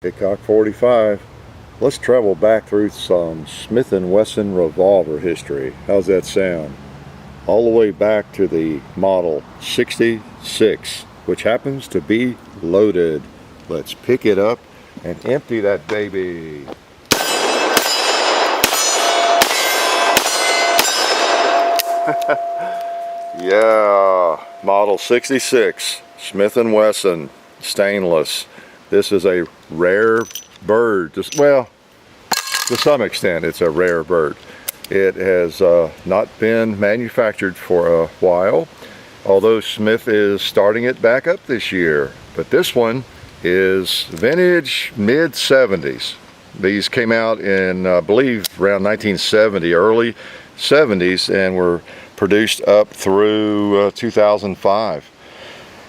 Hickok 45. Let's travel back through some Smith Wesson revolver history. How's that sound? All the way back to the model 66, which happens to be loaded. Let's pick it up and empty that baby. Yeah, model 66, Smith Wesson, stainless. This is a rare bird. Well, to some extent, it's a rare bird. It has not been manufactured for a while, although Smith is starting it back up this year. But this one is vintage mid-70s. These came out in, I believe, around 1970, early 70s, and were produced up through 2005.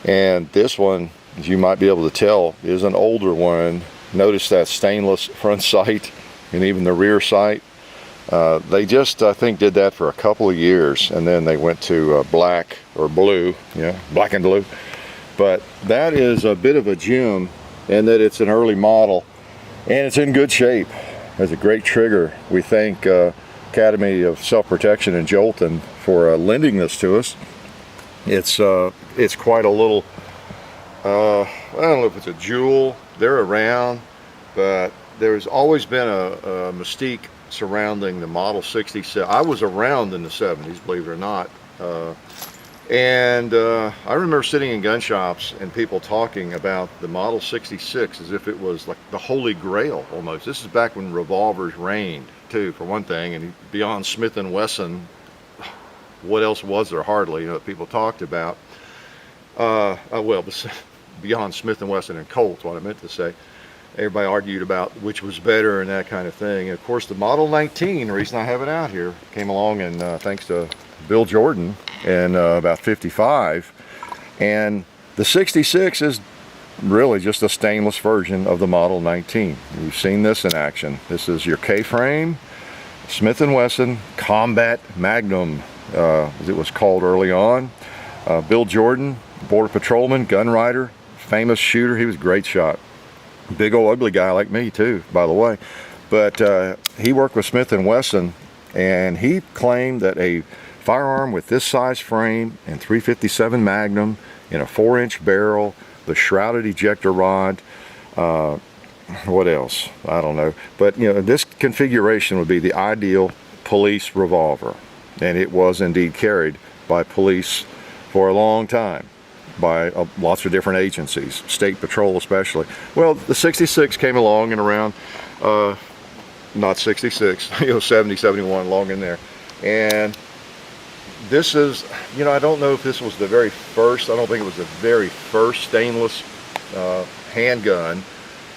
And this one, as you might be able to tell, is an older one. Notice that stainless front sight and even the rear sight. They just, I think, did that for a couple of years, and then they went to black or blue, black and blue. But that is a bit of a gem in that it's an early model, and it's in good shape. Has a great trigger. We thank Academy of Self-Protection and Jolton for lending this to us. It's quite a little, I don't know if it's a jewel. They're around, but there's always been a mystique surrounding the Model 66. I was around in the 70s, believe it or not. I remember sitting in gun shops and people talking about the Model 66 as if it was like the holy grail almost. This is back when revolvers reigned too, for one thing, and beyond Smith & Wesson, what else was there? Hardly, that people talked about. Well, beyond Smith & Wesson and Colts, what I meant to say. Everybody argued about which was better and that kind of thing. And of course, the Model 19, the reason I have it out here, came along, and thanks to Bill Jordan in about 55. And the 66 is really just a stainless version of the Model 19. You've seen this in action. This is your K-frame, Smith & Wesson Combat Magnum, as it was called early on. Bill Jordan, border patrolman, gun rider, famous shooter. He was a great shot. Big old ugly guy like me too, by the way. But he worked with Smith & Wesson, and he claimed that a firearm with this size frame and .357 Magnum in a 4-inch barrel, the shrouded ejector rod, what else? I don't know. But this configuration would be the ideal police revolver, and it was indeed carried by police for a long time, by lots of different agencies, state patrol especially. Well, the 66 came along and around, not 66, 70, 71, long in there. And this is, I don't know if this was the very first, I don't think it was the very first stainless handgun,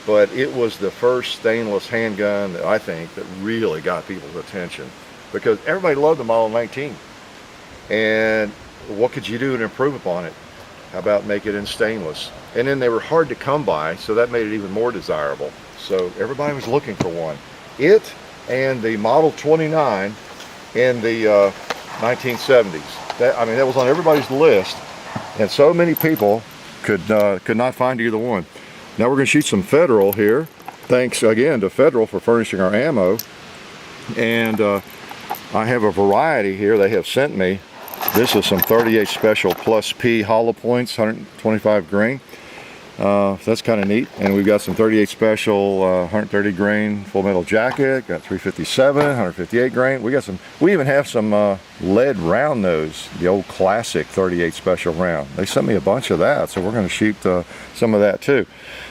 but it was the first stainless handgun that I think that really got people's attention, because everybody loved the Model 19. And what could you do to improve upon it? How about make it in stainless? And then they were hard to come by, so that made it even more desirable. So everybody was looking for one. It and the Model 29 in the 1970s. That was on everybody's list, and so many people could not find either one. Now we're going to shoot some Federal here. Thanks again to Federal for furnishing our ammo. And I have a variety here they have sent me. This is some 38 Special Plus P hollow points, 125 grain. That's kind of neat. And we've got some 38 Special 130 grain full metal jacket. Got 357, 158 grain. We even have some lead round nose, the old classic 38 Special round. They sent me a bunch of that, so we're going to shoot some of that too.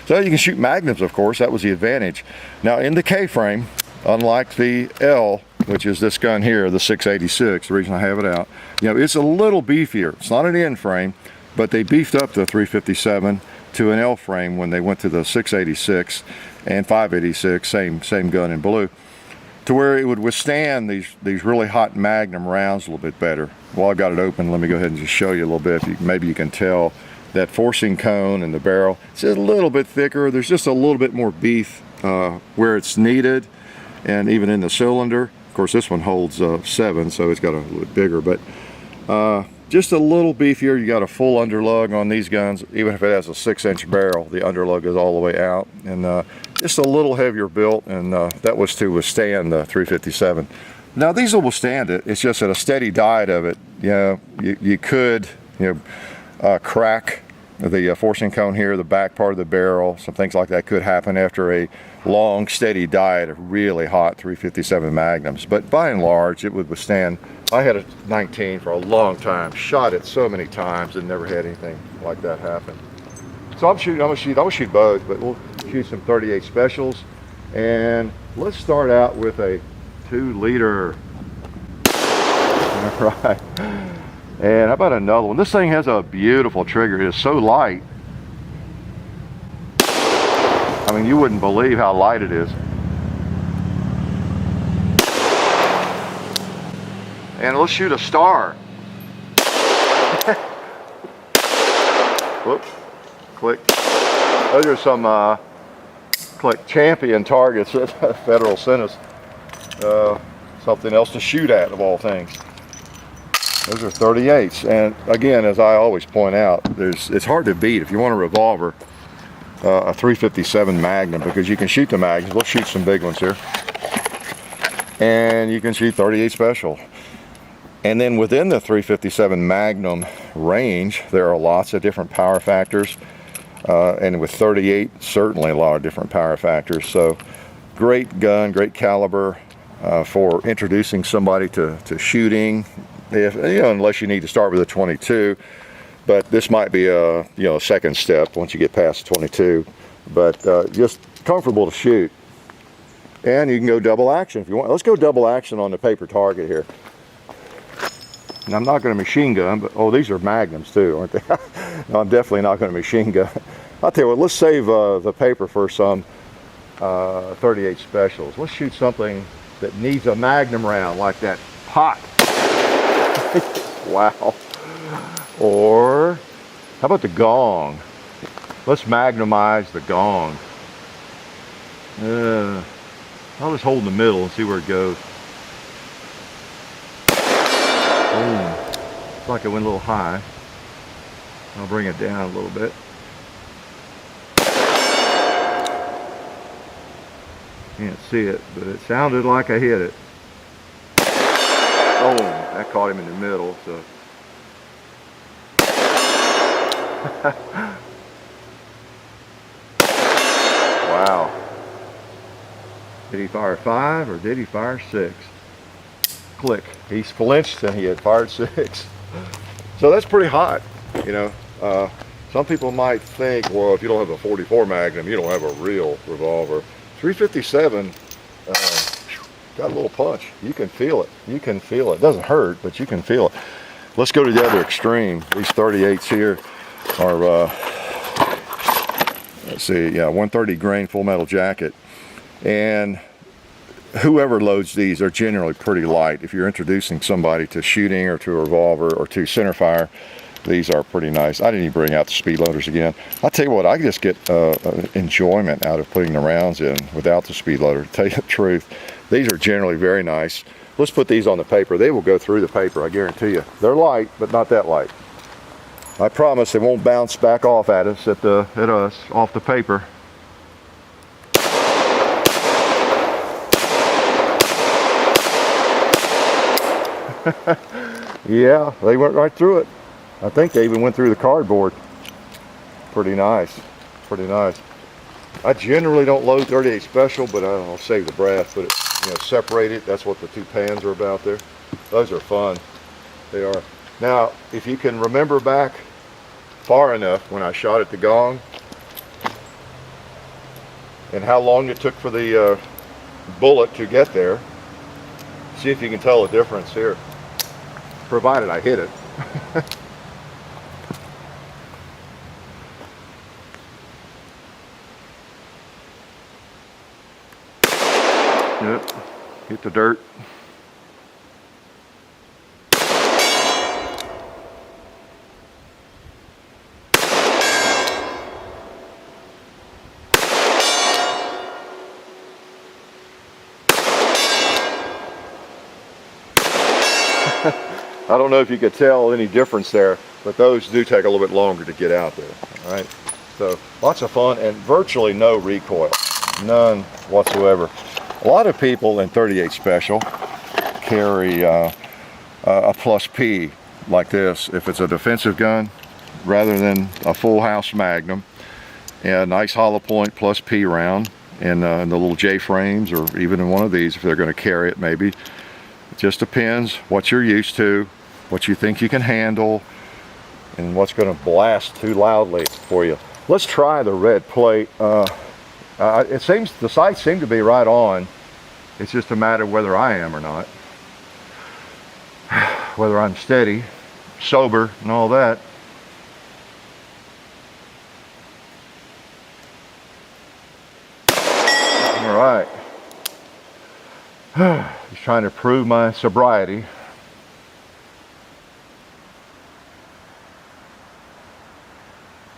So you can shoot Magnums, of course. That was the advantage. Now in the K-frame, unlike the L, which is this gun here, the 686, the reason I have it out, it's a little beefier. It's not an N frame, but they beefed up the 357 to an L frame when they went to the 686 and 586, same gun in blue, to where it would withstand these really hot Magnum rounds a little bit better. While I got it open, let me go ahead and just show you a little bit. Maybe you can tell that forcing cone and the barrel, it's a little bit thicker. There's just a little bit more beef where it's needed, and even in the cylinder. Of course, this one holds 7, so it's got a little bit bigger, but just a little beefier. You got a full underlug on these guns. Even if it has a 6-inch barrel, the underlug is all the way out, and just a little heavier built, and that was to withstand the 357. Now these will withstand it. It's just at a steady diet of it, you could crack the forcing cone here, the back part of the barrel. Some things like that could happen after a long steady diet of really hot 357 Magnums, but by and large it would withstand. I had a 19 for a long time, shot it so many times and never had anything like that happen. So I'm gonna shoot both, but we'll shoot some 38 specials, and let's start out with a 2-liter. All right. And how about another one? This thing has a beautiful trigger. It is so light. I mean, you wouldn't believe how light it is. And let's shoot a star. Whoops. Click. Those are some click champion targets that Federal sent us. Something else to shoot at, of all things. Those are 38s, and again, as I always point out, it's hard to beat if you want a revolver, a 357 Magnum, because you can shoot the Magnums. We'll shoot some big ones here, and you can shoot 38 special. And then within the 357 Magnum range, there are lots of different power factors, and with 38, certainly a lot of different power factors. So, great gun, great caliber for introducing somebody to shooting. If, unless you need to start with a 22, but this might be a second step once you get past 22. But just comfortable to shoot, and you can go double action if you want. Let's go double action on the paper target here. And I'm not going to machine gun, but these are Magnums too, aren't they? No, I'm definitely not going to machine gun. I'll tell you what, let's save the paper for some 38 specials. Let's shoot something that needs a Magnum round, like that pot. Wow. Or how about the gong? Let's Magnumize the gong. I'll just hold in the middle and see where it goes. Boom. It's like it went a little high. I'll bring it down a little bit. Can't see it, but it sounded like I hit it. Oh, that caught him in the middle, so. Wow. Did he fire 5 or did he fire 6? Click. He flinched and he had fired 6. So that's pretty hot, Some people might think, well, if you don't have a 44 Magnum, you don't have a real revolver. 357, got a little punch. You can feel it. You can feel it. It doesn't hurt, but you can feel it. Let's go to the other extreme. These 38s here are, let's see, 130 grain full metal jacket. And whoever loads these are generally pretty light. If you're introducing somebody to shooting or to a revolver or to centerfire, these are pretty nice. I didn't even bring out the speed loaders again. I'll tell you what, I just get enjoyment out of putting the rounds in without the speed loader, to tell you the truth. These are generally very nice. Let's put these on the paper. They will go through the paper, I guarantee you. They're light, but not that light. I promise they won't bounce back off at us, at us, off the paper. Yeah, they went right through it. I think they even went through the cardboard. Pretty nice, pretty nice. I generally don't load 38 special, but I'll save the brass, put it, separate it. That's what the two pans are about there. Those are fun. They are. Now, if you can remember back far enough when I shot at the gong, and how long it took for the bullet to get there, see if you can tell the difference here. Provided I hit it. Yep, hit the dirt. I don't know if you could tell any difference there, but those do take a little bit longer to get out there. All right, so lots of fun and virtually no recoil, none whatsoever. A lot of people in 38 Special carry a plus P like this if it's a defensive gun rather than a full house Magnum, and a nice hollow point plus P round in the little J frames, or even in one of these if they're going to carry it. Maybe it just depends what you're used to, what you think you can handle, and what's going to blast too loudly for you. Let's try the red plate. It seems the sights seem to be right on. It's just a matter of whether I am or not, whether I'm steady, sober, and all that. All right. Just trying to prove my sobriety.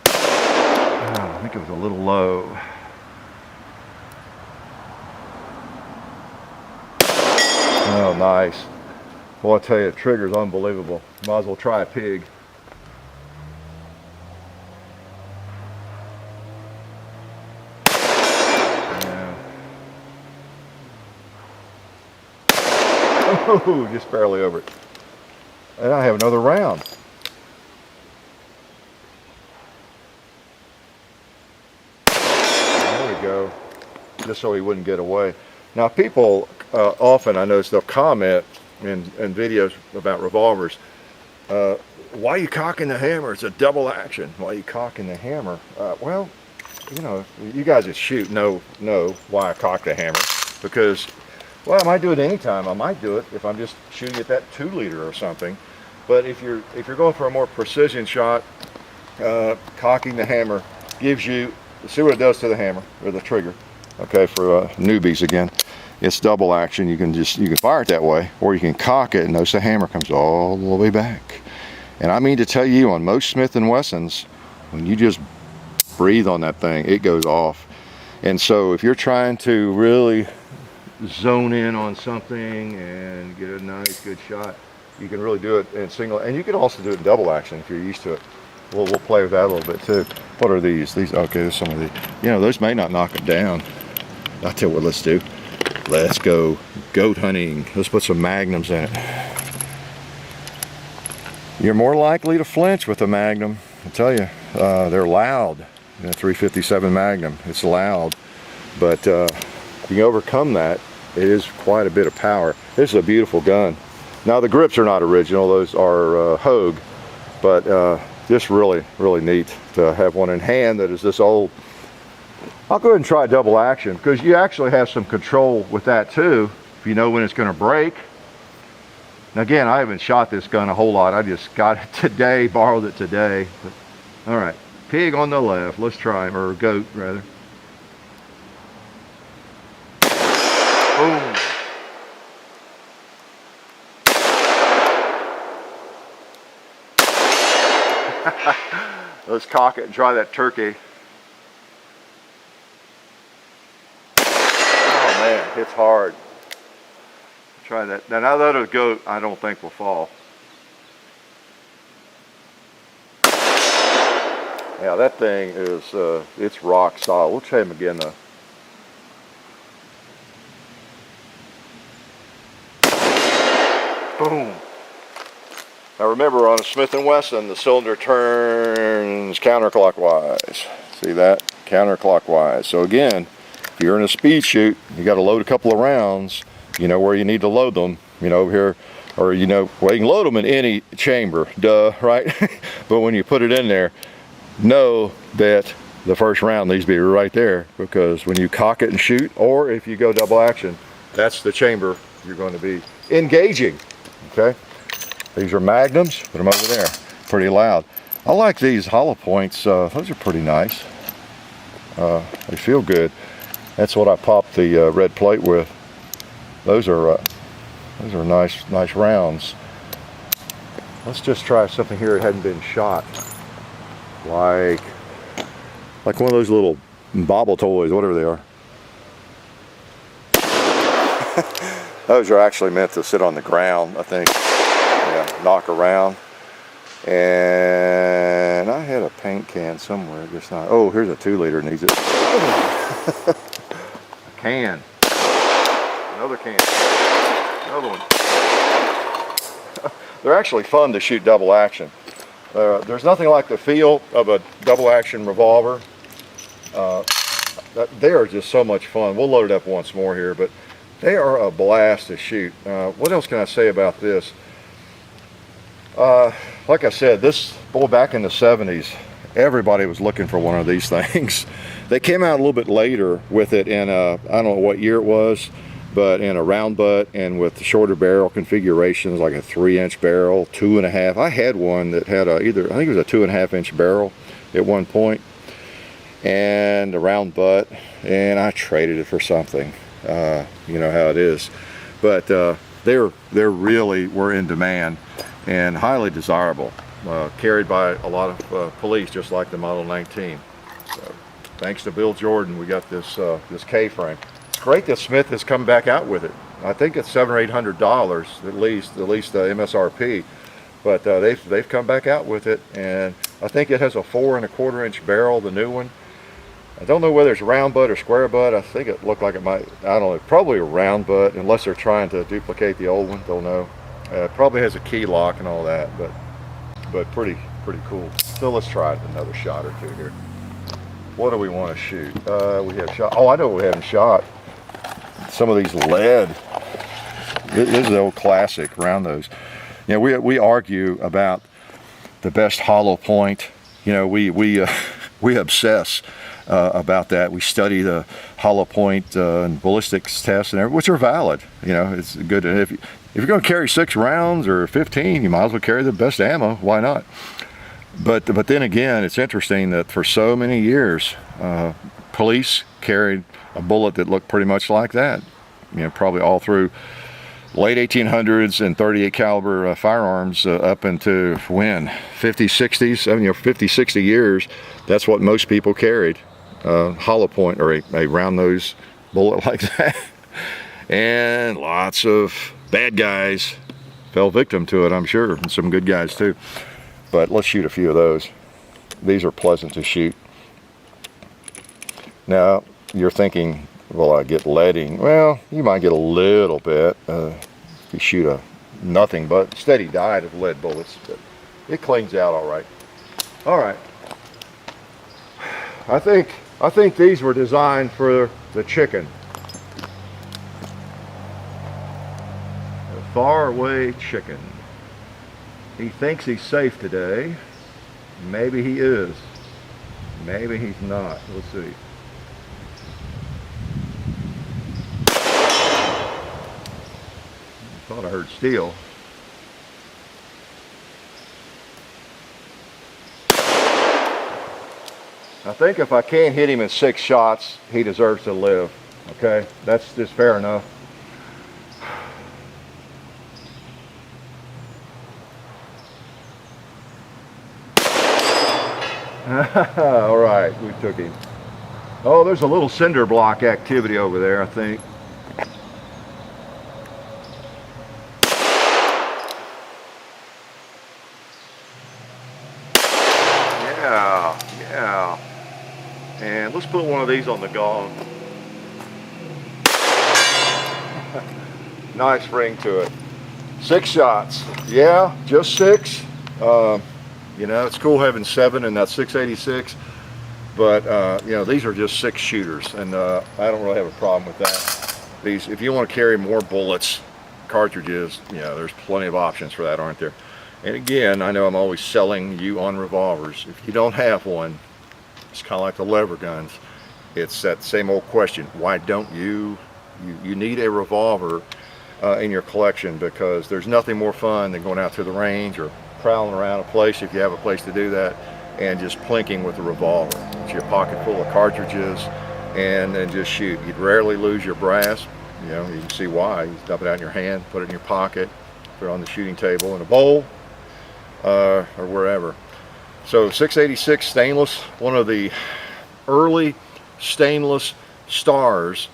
I think it was a little low. Oh, nice. Well, I tell you, the trigger's unbelievable. Might as well try a pig. Yeah. Oh, just barely over it. And I have another round. There we go. Just so he wouldn't get away. Now, people often, I notice, they'll comment in videos about revolvers, why are you cocking the hammer? It's a double action. Why are you cocking the hammer? Well, you know, you guys that shoot know why I cock the hammer, because, well, I might do it anytime. I might do it if I'm just shooting at that 2 liter or something. But if you're going for a more precision shot, cocking the hammer gives you, see what it does to the hammer or the trigger. Okay, for newbies again, it's double action. You can fire it that way, or you can cock it and notice the hammer comes all the way back. And I mean to tell you, on most Smith & Wessons, when you just breathe on that thing, it goes off. And so if you're trying to really zone in on something and get a nice good shot, you can really do it in single, and you can also do it in double action if you're used to it. We'll play with that a little bit too. What are these? Okay, there's some of these. You know, those may not knock it down. I'll tell you what, let's do. Let's go goat hunting. Let's put some Magnums in it. You're more likely to flinch with a Magnum. I tell you, they're loud. You know, 357 Magnum, it's loud. But if you can overcome that, it is quite a bit of power. This is a beautiful gun. Now, the grips are not original. Those are Hogue. But just really, really neat to have one in hand that is this old. I'll go ahead and try double action, because you actually have some control with that too, if you know when it's going to break. Now again, I haven't shot this gun a whole lot. I just got it today, borrowed it today. But, all right, pig on the left. Let's try him, or goat rather. Boom. Let's cock it and try that turkey. Oh man, it's hard. Try that. Now that other goat, I don't think will fall. Yeah, that thing is, it's rock solid. We'll try him again though. Boom. Now remember, on a Smith & Wesson, the cylinder turns counterclockwise. See that? Counterclockwise. So again, if you're in a speed shoot, you got to load a couple of rounds, you know where you need to load them, you know, over here, or you know, well, you can load them in any chamber, duh, right? But when you put it in there, know that the first round needs to be right there, because when you cock it and shoot, or if you go double action, that's the chamber you're going to be engaging, okay? These are Magnums, put them over there, pretty loud. I like these hollow points, those are pretty nice. They feel good. That's what I popped the red plate with. Those are nice rounds. Let's just try something here that hadn't been shot. Like one of those little bobble toys, whatever they are. Those are actually meant to sit on the ground, I think. Yeah, knock around. And I had a paint can somewhere, just not. Oh, here's a 2-liter, needs it. A can. Another can. Another one. They're actually fun to shoot double action. There's nothing like the feel of a double action revolver. They are just so much fun. We'll load it up once more here, but they are a blast to shoot. What else can I say about this? Like I said, this, boy, back in the 70s, everybody was looking for one of these things. They came out a little bit later with it in a, I don't know what year it was, but in a round butt and with shorter barrel configurations, like a 3-inch barrel, 2.5. I had one that had a, either, I think it was a 2.5-inch barrel at one point, and a round butt, and I traded it for something. You know how it is. But they're really were in demand and highly desirable, carried by a lot of police, just like the Model 19. So, thanks to Bill Jordan, we got this this K-frame. It's great that Smith has come back out with it. I think it's $700 or $800 at least MSRP. But they've come back out with it, and I think it has a 4.25-inch barrel, the new one. I don't know whether it's round butt or square butt. I think it looked like it might, I don't know, probably a round butt, unless they're trying to duplicate the old one, don't know. It probably has a key lock and all that, but pretty cool. So let's try another shot or two here. What do we want to shoot? We have shot, oh, I know what we haven't shot. Some of these lead. This is the old classic, around those. You know, we argue about the best hollow point. You know, we obsess about that. We study the hollow point and ballistics tests and everything, which are valid. You know, it's good. And if you're going to carry 6 rounds or 15, you might as well carry the best ammo. Why not? But then again, it's interesting that for so many years, police carried a bullet that looked pretty much like that. You know, probably all through late 1800s and 38 caliber firearms up into when 50s, 60s, you know, 50, 60 years. That's what most people carried, hollow point or a round nose bullet like that. And lots of bad guys fell victim to it, I'm sure, and some good guys too. But let's shoot a few of those. These are pleasant to shoot. Now you're thinking, will I get leading? Well, you might get a little bit if you shoot a nothing but steady diet of lead bullets, but it cleans out all right. All right. I think these were designed for the chicken. The faraway chicken. He thinks he's safe today. Maybe he is. Maybe he's not. We'll see. Thought I heard steel. I think if I can't hit him in 6 shots, he deserves to live. Okay, that's just fair enough. All right, we took him. Oh, there's a little cinder block activity over there, I think. Yeah. And let's put one of these on the gong. Nice ring to it. 6 shots. Yeah, just 6. You know, it's cool having 7 in that 686, but you know, these are just 6 shooters, and I don't really have a problem with that. These, if you want to carry more bullets, cartridges, you know, there's plenty of options for that, aren't there? And again, I know I'm always selling you on revolvers. If you don't have one, it's kind of like the lever guns. It's that same old question: why don't you? You need a revolver in your collection, because there's nothing more fun than going out to the range or prowling around a place, if you have a place to do that, and just plinking with a revolver. It's your pocket full of cartridges, and then just shoot. You'd rarely lose your brass. You know, you can see why. You dump it out in your hand, put it in your pocket, put it on the shooting table in a bowl, or wherever. So 686 stainless, one of the early stainless stars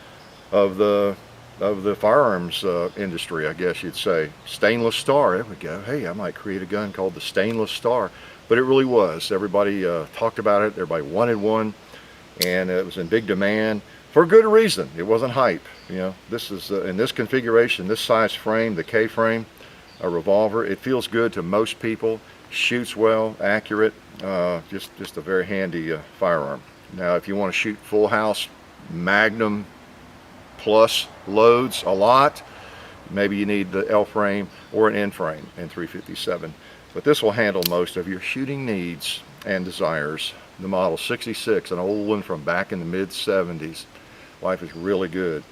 of the of the firearms industry, I guess you'd say. Stainless Star, there we go. Hey, I might create a gun called the Stainless Star. But it really was. Everybody talked about it. Everybody wanted one, and it was in big demand for good reason. It wasn't hype. You know, this is in this configuration, this size frame, the K frame, a revolver. It feels good to most people. Shoots well, accurate. Just a very handy firearm. Now, if you want to shoot full house Magnum plus loads a lot, maybe you need the L frame or an N frame in 357. But this will handle most of your shooting needs and desires. The Model 66, an old one from back in the mid 70s. Life is really good.